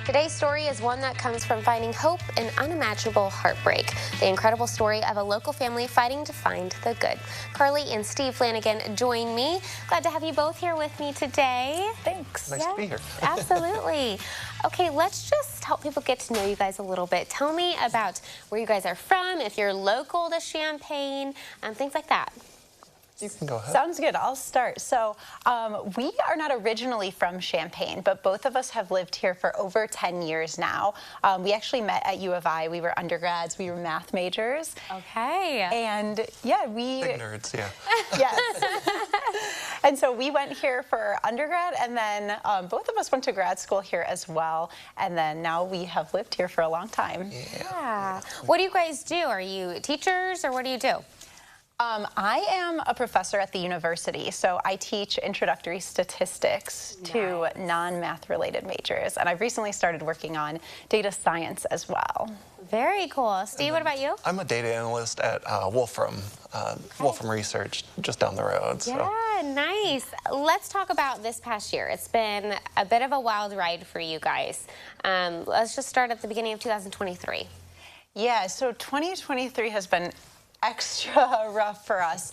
Today's story is one that comes from finding hope in unimaginable heartbreak. The incredible story of a local family fighting to find the good. Carly and Steve Flanagan join me. Glad to have you both here with me today. Thanks. Nice to be here. Absolutely. Okay, let's just help people get to know you guys a little bit. Tell me about where you guys are from, if you're local to Champaign, things like that. You can go ahead. Sounds good. I'll start. So we are not originally from Champaign, but both of us have lived here for over 10 years now. We actually met at U of I. We were undergrads. We were math majors. Okay. And yeah, Big nerds, yeah. Yes. And so we went here for undergrad, and then both of us went to grad school here as well. And then now we have lived here for a long time. Yeah. What do you guys do? Are you teachers, or what do you do? I am a professor at the university, so I teach introductory statistics to non-math related majors, and I've recently started working on data science as well. Very cool. Steve, what about you? I'm a data analyst at Wolfram Research, just down the road. So. Yeah, nice. Let's talk about this past year. It's been a bit of a wild ride for you guys. Let's just start at the beginning of 2023. Yeah, so 2023 has been extra rough for us.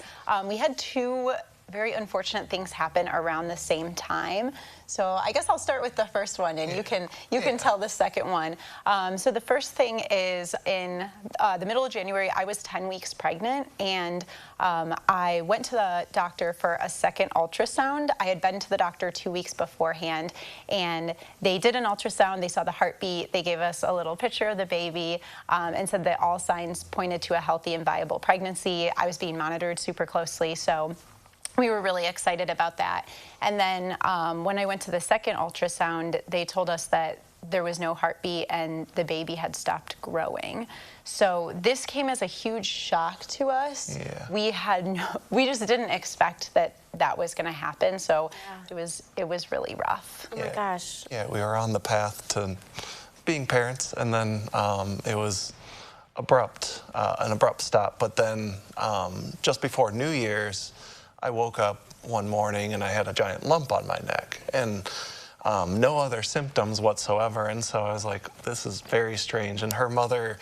We had two very unfortunate things happen around the same time. So I guess I'll start with the first one, and you can tell the second one. So the first thing is in the middle of January, I was 10 weeks pregnant, and I went to the doctor for a second ultrasound. I had been to the doctor 2 weeks beforehand, and they did an ultrasound. They saw the heartbeat. They gave us a little picture of the baby and said that all signs pointed to a healthy and viable pregnancy. I was being monitored super closely, so we were really excited about that. And then when I went to the second ultrasound, they told us that there was no heartbeat and the baby had stopped growing. So this came as a huge shock to us. Yeah. We just didn't expect that that was going to happen. So it was really rough. Oh my gosh. Yeah, we were on the path to being parents, and then it was an abrupt stop. But then just before New Year's, I woke up one morning and I had a giant lump on my neck, and no other symptoms whatsoever. And so I was like, this is very strange. And her mother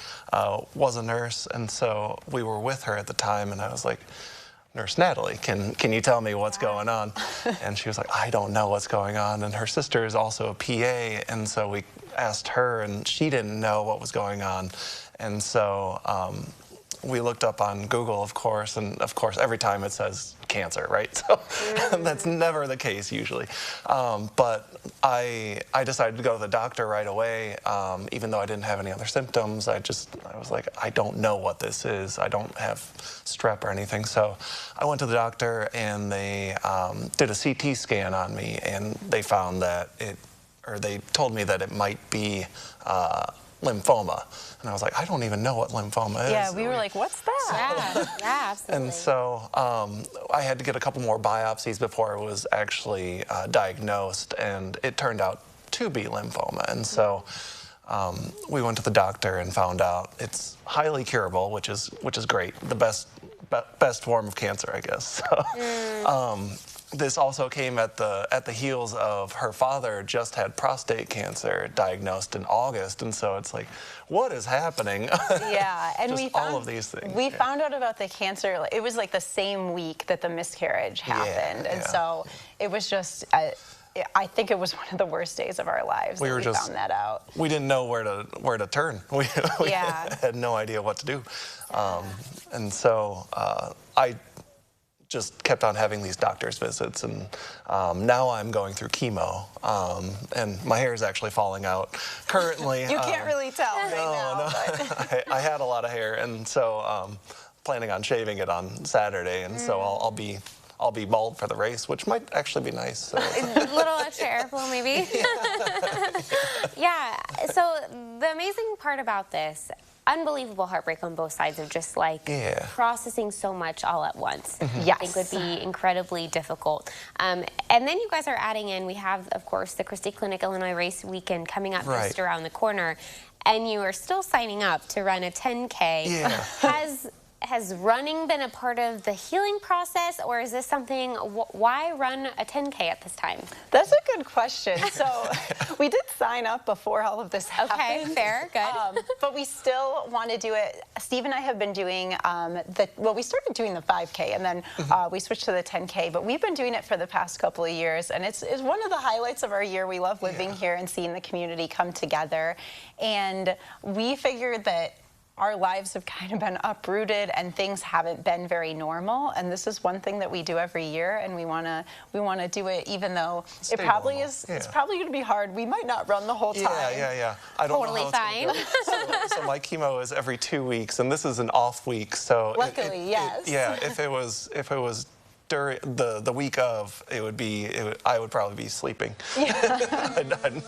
was a nurse, and so we were with her at the time, and I was like, Nurse Natalie, can you tell me what's going on? And she was like, I don't know what's going on. And her sister is also a PA, and so we asked her, and she didn't know what was going on. And so we looked up on Google, of course, and of course every time it says cancer, right? So that's never the case usually. But I decided to go to the doctor right away, even though I didn't have any other symptoms. I was like, I don't know what this is. I don't have strep or anything. So I went to the doctor, and they did a CT scan on me, and they found that they told me that it might be lymphoma. And I was like, I don't even know what lymphoma is. Yeah, we were like, what's that? Yeah, absolutely. And so I had to get a couple more biopsies before it was actually diagnosed, and it turned out to be lymphoma. And so we went to the doctor and found out it's highly curable, which is great. The best form of cancer, I guess. So, this also came at the heels of her father just had prostate cancer diagnosed in August, and so it's like, what is happening? Yeah, and just all of these things. We found out about the cancer. It was like the same week that the miscarriage happened, and so it was just. I think it was one of the worst days of our lives. We found that out. We didn't know where to turn. We had no idea what to do, and so I just kept on having these doctor's visits, and now I'm going through chemo, and my hair is actually falling out currently. You can't really tell right now. No. I had a lot of hair, and so planning on shaving it on Saturday, and so I'll be bald for the race, which might actually be nice. So. A little extra airflow, maybe. Yeah. So the amazing part about this, unbelievable heartbreak on both sides of just like processing so much all at once. Yes. I think would be incredibly difficult. And then you guys are adding in, we have, of course, the Christie Clinic Illinois Race Weekend coming up just around the corner. And you are still signing up to run a 10K. Yeah. Has has running been a part of the healing process, or is this something, why run a 10K at this time? That's a good question. So we did sign up before all of this happened. Okay, fair, good. But we still want to do it. Steve and I have been doing we started doing the 5K, and then we switched to the 10K, but we've been doing it for the past couple of years, and it's one of the highlights of our year. We love living here and seeing the community come together, and we figured that our lives have kind of been uprooted and things haven't been very normal, and this is one thing that we do every year, and we want to do it even though Stay it probably normal. is it's probably going to be hard. We might not run the whole time. Yeah. I don't Totally know how it's gonna go. So my chemo is every 2 weeks, and this is an off week. So Luckily, yes. if it was during the week of, I would probably be sleeping. Yeah. I'd